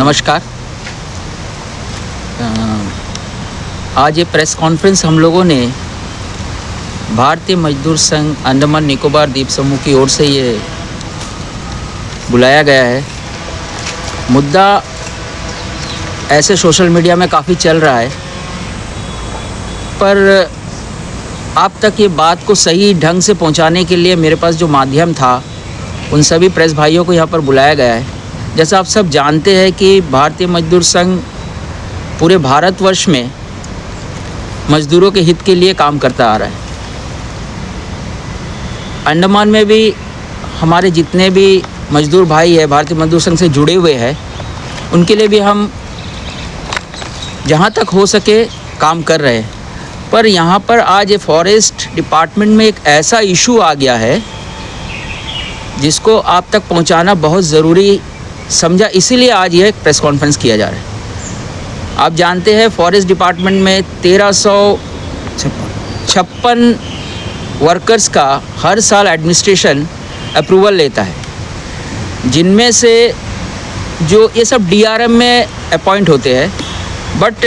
नमस्कार। आज ये प्रेस कॉन्फ्रेंस हम लोगों ने भारतीय मजदूर संघ अंडमान निकोबार द्वीप समूह की ओर से ये बुलाया गया है। मुद्दा ऐसे सोशल मीडिया में काफ़ी चल रहा है, पर आप तक ये बात को सही ढंग से पहुंचाने के लिए मेरे पास जो माध्यम था, उन सभी प्रेस भाइयों को यहाँ पर बुलाया गया है। जैसा आप सब जानते हैं कि भारतीय मजदूर संघ पूरे भारतवर्ष में मजदूरों के हित के लिए काम करता आ रहा है। अंडमान में भी हमारे जितने भी मजदूर भाई हैं, भारतीय मजदूर संघ से जुड़े हुए हैं, उनके लिए भी हम जहाँ तक हो सके काम कर रहे हैं। पर यहाँ पर आज ये फॉरेस्ट डिपार्टमेंट में एक ऐसा इशू आ गया है जिसको आप तक पहुँचाना बहुत ज़रूरी समझा, इसीलिए आज ये प्रेस कॉन्फ्रेंस किया जा रहा है। आप जानते हैं फॉरेस्ट डिपार्टमेंट में 1356 वर्कर्स का हर साल एडमिनिस्ट्रेशन अप्रूवल लेता है, जिनमें से जो ये सब DRM में अपॉइंट होते हैं। बट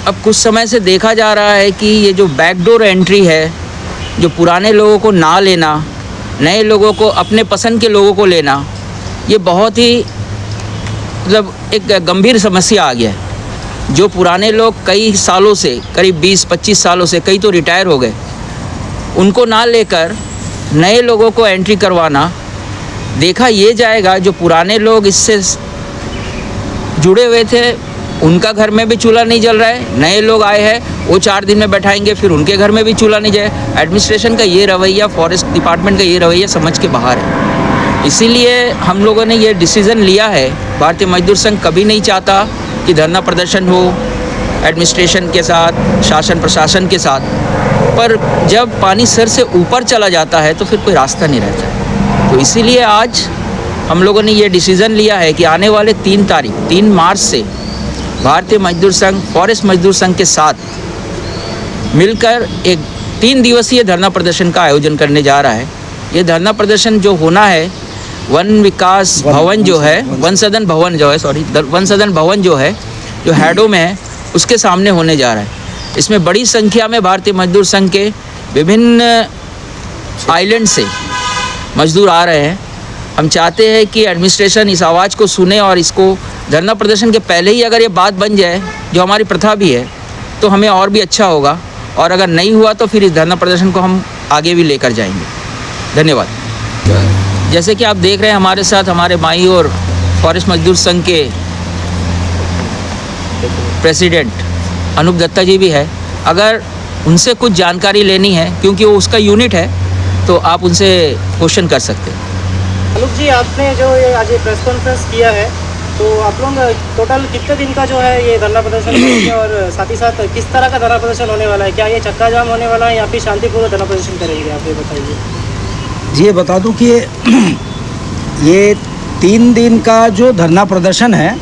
अब कुछ समय से देखा जा रहा है कि ये जो बैकडोर एंट्री है, जो पुराने लोगों को ना लेना, नए लोगों को, अपने पसंद के लोगों को लेना, ये बहुत ही मतलब एक गंभीर समस्या आ गया है। जो पुराने लोग कई सालों से, करीब 20-25 सालों से, कई तो रिटायर हो गए, उनको ना लेकर नए लोगों को एंट्री करवाना, देखा ये जाएगा जो पुराने लोग इससे जुड़े हुए थे, उनका घर में भी चूल्हा नहीं जल रहा है। नए लोग आए हैं, वो 4 दिन में बैठाएंगे, फिर उनके घर में भी चूल्हा नहीं जाए। एडमिनिस्ट्रेशन का ये रवैया, फॉरेस्ट डिपार्टमेंट का ये रवैया समझ के बाहर है। इसीलिए हम लोगों ने ये डिसीज़न लिया है। भारतीय मजदूर संघ कभी नहीं चाहता कि धरना प्रदर्शन हो एडमिनिस्ट्रेशन के साथ, शासन प्रशासन के साथ, पर जब पानी सर से ऊपर चला जाता है तो फिर कोई रास्ता नहीं रहता है। तो इसीलिए आज हम लोगों ने ये डिसीज़न लिया है कि आने वाले 3 मार्च से भारतीय मजदूर संघ फॉरेस्ट मजदूर संघ के साथ मिलकर एक 3 दिवसीय धरना प्रदर्शन का आयोजन करने जा रहा है। ये धरना प्रदर्शन जो होना है, वन विकास भवन जो है, वन सदन भवन जो है, जो हैडो में है, उसके सामने होने जा रहा है। इसमें बड़ी संख्या में भारतीय मजदूर संघ के विभिन्न आइलैंड से मजदूर आ रहे हैं। हम चाहते हैं कि एडमिनिस्ट्रेशन इस आवाज़ को सुने और इसको धरना प्रदर्शन के पहले ही अगर ये बात बन जाए, जो हमारी प्रथा भी है, तो हमें और भी अच्छा होगा। और अगर नहीं हुआ तो फिर इस धरना प्रदर्शन को हम आगे भी लेकर जाएंगे। धन्यवाद। जैसे कि आप देख रहे हैं हमारे साथ हमारे माई और फॉरेस्ट मजदूर संघ के प्रेसिडेंट अनूप दत्ता जी भी है। अगर उनसे कुछ जानकारी लेनी है, क्योंकि वो उसका यूनिट है, तो आप उनसे क्वेश्चन कर सकते हैं। अनूप जी, आपने जो ये आज प्रेस कॉन्फ्रेंस किया है, तो आप लोग टोटल कितने दिन का जो है ये धरना प्रदर्शन करेंगे और साथ ही साथ किस तरह का धरना प्रदर्शन होने वाला है? क्या ये चक्का जाम होने वाला है या फिर शांतिपूर्ण धरना प्रदर्शन करेंगे? आप ये बताइए। जी, ये बता दूं कि ये 3 दिन का जो धरना प्रदर्शन है,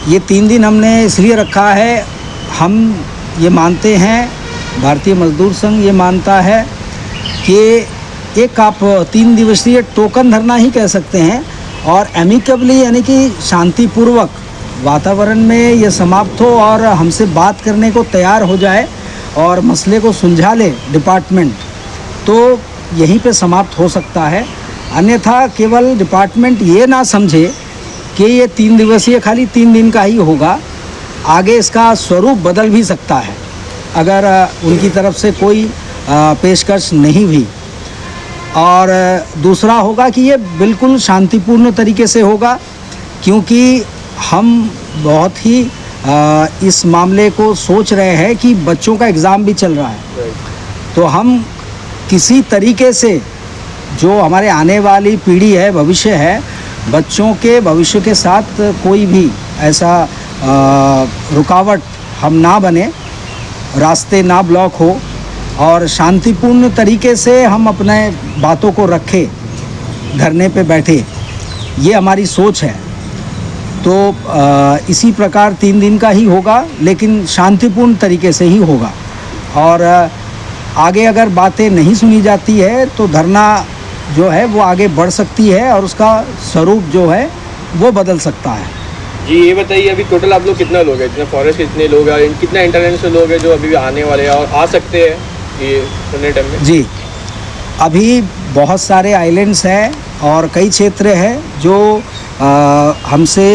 ये 3 दिन हमने इसलिए रखा है, हम ये मानते हैं, भारतीय मजदूर संघ ये मानता है कि एक आप 3 दिवसीय टोकन धरना ही कह सकते हैं और एमिकेबली यानी कि शांतिपूर्वक वातावरण में ये समाप्त हो और हमसे बात करने को तैयार हो जाए और मसले को सुलझा ले डिपार्टमेंट, तो यहीं पे समाप्त हो सकता है। अन्यथा केवल डिपार्टमेंट ये ना समझे कि ये 3 दिवसीय खाली 3 दिन का ही होगा, आगे इसका स्वरूप बदल भी सकता है अगर उनकी तरफ से कोई पेशकश नहीं हुई। और दूसरा होगा कि ये बिल्कुल शांतिपूर्ण तरीके से होगा, क्योंकि हम बहुत ही इस मामले को सोच रहे हैं कि बच्चों का एग्ज़ाम भी चल रहा है। तो हम किसी तरीके से जो हमारे आने वाली पीढ़ी है, भविष्य है, बच्चों के भविष्य के साथ कोई भी ऐसा रुकावट हम ना बने, रास्ते ना ब्लॉक हो और शांतिपूर्ण तरीके से हम अपने बातों को रखें, धरने पे बैठे, ये हमारी सोच है। तो इसी प्रकार 3 दिन का ही होगा, लेकिन शांतिपूर्ण तरीके से ही होगा। और आगे अगर बातें नहीं सुनी जाती है तो धरना जो है वो आगे बढ़ सकती है और उसका स्वरूप जो है वो बदल सकता है। जी ये बताइए, अभी टोटल आप लोग कितना लोग हैं, जितने फॉरेस्ट के कितने लोग हैं, कितना इंटरनेशनल लोग हैं जो अभी भी आने वाले हैं और आ सकते हैं ये पुणे डैम में? जी, अभी बहुत सारे आइलैंड्स हैं और कई क्षेत्र हैं जो हमसे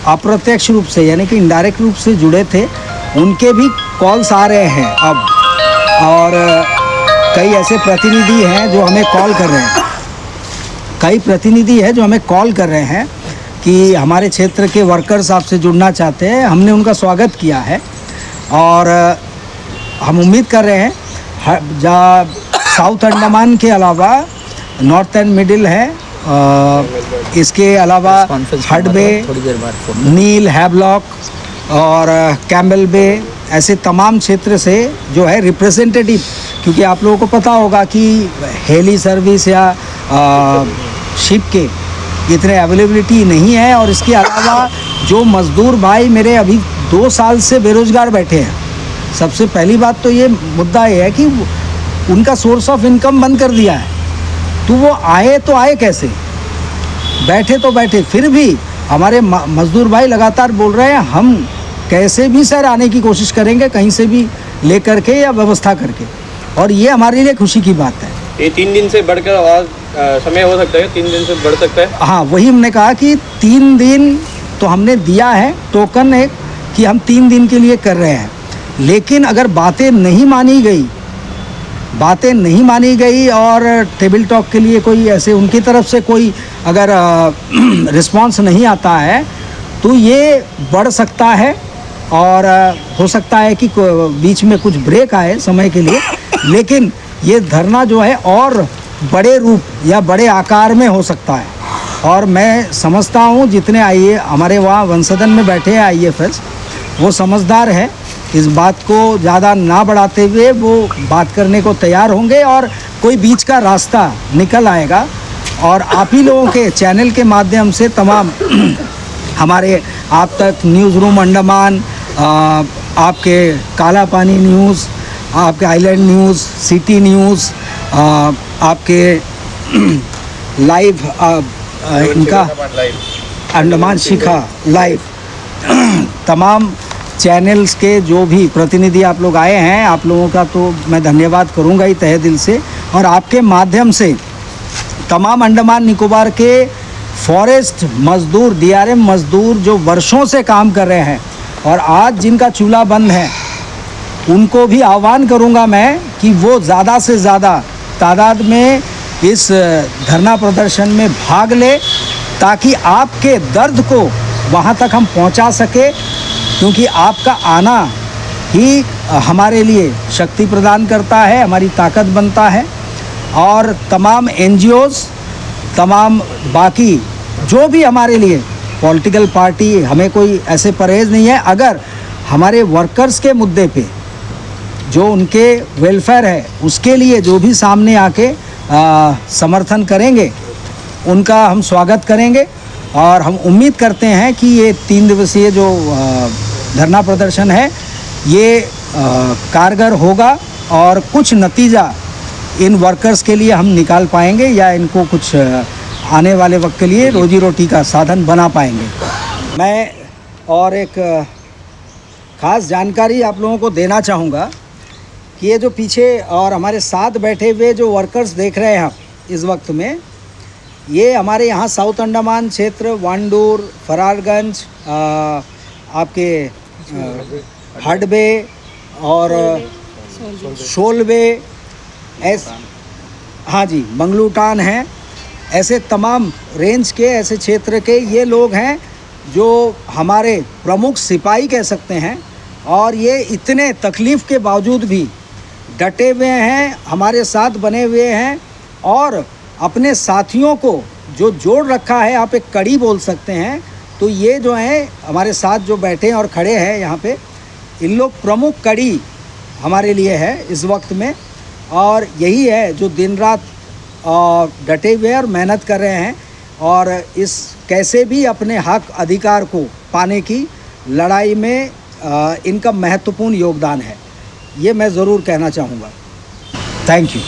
अप्रत्यक्ष रूप से यानी कि इनडायरेक्ट रूप से जुड़े थे, उनके भी कॉल्स आ रहे हैं अब। और कई ऐसे प्रतिनिधि हैं जो हमें कॉल कर रहे हैं, कई प्रतिनिधि हैं जो हमें कॉल कर रहे हैं कि हमारे क्षेत्र के वर्कर्स आपसे जुड़ना चाहते हैं। हमने उनका स्वागत किया है और हम उम्मीद कर रहे हैं साउथ अंडमान के अलावा नॉर्थ एंड मिडिल है, इसके अलावा हड बे, नील, हैवलॉक और कैम्बल बे, ऐसे तमाम क्षेत्र से जो है रिप्रेजेंटेटिव, क्योंकि आप लोगों को पता होगा कि हेली सर्विस या शिप के इतने अवेलेबिलिटी नहीं है। और इसके अलावा जो मज़दूर भाई मेरे अभी 2 साल से बेरोज़गार बैठे हैं, सबसे पहली बात तो ये मुद्दा ये है कि उनका सोर्स ऑफ इनकम बंद कर दिया है, तो वो आए तो आए कैसे, बैठे तो बैठे। फिर भी हमारे मज़दूर भाई लगातार बोल रहे हैं हम कैसे भी सर आने की कोशिश करेंगे, कहीं से भी ले करके या व्यवस्था करके, और ये हमारे लिए खुशी की बात है। ये 3 दिन से बढ़कर और समय हो सकता है, 3 दिन से बढ़ सकता है? हाँ, वही हमने कहा कि 3 दिन तो हमने दिया है टोकन एक कि हम 3 दिन के लिए कर रहे हैं, लेकिन अगर बातें नहीं मानी गई और टेबल टॉक के लिए कोई ऐसे उनकी तरफ से कोई अगर रिस्पांस नहीं आता है तो ये बढ़ सकता है और हो सकता है कि बीच में कुछ ब्रेक आए समय के लिए, लेकिन ये धरना जो है और बड़े रूप या बड़े आकार में हो सकता है। और मैं समझता हूँ जितने हमारे वहाँ वंशदन में बैठे हैं IFS, वो समझदार है, इस बात को ज़्यादा ना बढ़ाते हुए वो बात करने को तैयार होंगे और कोई बीच का रास्ता निकल आएगा। और आप ही लोगों के चैनल के माध्यम से तमाम हमारे आप तक न्यूज़ रूम अंडमान, आपके काला पानी न्यूज़, आपके आइलैंड न्यूज़, सिटी न्यूज़, आपके लाइव इनका अंडमान शिखा लाइव, तमाम चैनल्स के जो भी प्रतिनिधि आप लोग आए हैं, आप लोगों का तो मैं धन्यवाद करूंगा ही तहे दिल से। और आपके माध्यम से तमाम अंडमान निकोबार के फॉरेस्ट मज़दूर, DRM मज़दूर जो वर्षों से काम कर रहे हैं और आज जिनका चूल्हा बंद है, उनको भी आह्वान करूंगा मैं कि वो ज़्यादा से ज़्यादा तादाद में इस धरना प्रदर्शन में भाग ले, ताकि आपके दर्द को वहाँ तक हम पहुँचा सके, क्योंकि आपका आना ही हमारे लिए शक्ति प्रदान करता है, हमारी ताकत बनता है। और तमाम NGOs, तमाम बाकी जो भी हमारे लिए पॉलिटिकल पार्टी, हमें कोई ऐसे परहेज़ नहीं है। अगर हमारे वर्कर्स के मुद्दे पे जो उनके वेलफेयर है उसके लिए जो भी सामने आके समर्थन करेंगे, उनका हम स्वागत करेंगे। और हम उम्मीद करते हैं कि ये 3 दिवसीय जो धरना प्रदर्शन है ये कारगर होगा और कुछ नतीजा इन वर्कर्स के लिए हम निकाल पाएंगे या इनको कुछ आने वाले वक्त के लिए रोजी रोटी का साधन बना पाएंगे। मैं और एक ख़ास जानकारी आप लोगों को देना चाहूँगा कि ये जो पीछे और हमारे साथ बैठे हुए जो वर्कर्स देख रहे हैं आप इस वक्त में, ये हमारे यहाँ साउथ अंडमान क्षेत्र, वांडूर, फरारगंज, आपके हडबे और शोलबे, हाँ जी, मंगलूटान हैं, ऐसे तमाम रेंज के ऐसे क्षेत्र के ये लोग हैं जो हमारे प्रमुख सिपाही कह सकते हैं। और ये इतने तकलीफ़ के बावजूद भी डटे हुए हैं, हमारे साथ बने हुए हैं और अपने साथियों को जो जोड़ रखा है, आप एक कड़ी बोल सकते हैं। तो ये जो हैं हमारे साथ जो बैठे हैं और खड़े हैं यहाँ पे, इन लोग प्रमुख कड़ी हमारे लिए है इस वक्त में। और यही है जो दिन रात डटे हुए और मेहनत कर रहे हैं और इस कैसे भी अपने हक अधिकार को पाने की लड़ाई में इनका महत्वपूर्ण योगदान है, ये मैं ज़रूर कहना चाहूँगा। Thank you.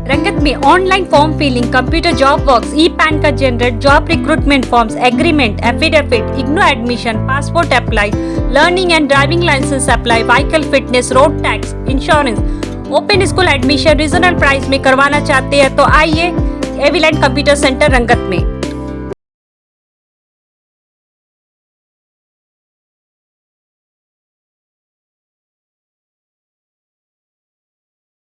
रंगत में online form filling, computer job works, e PAN का generate, job recruitment forms, agreement, affidavit, IGNOU admission, passport apply, learning and driving licence apply, vehicle fitness, road tax, insurance, open school admission regional price में करवाना चाहते हैं तो आइए एविलेंट computer centre रंगत में।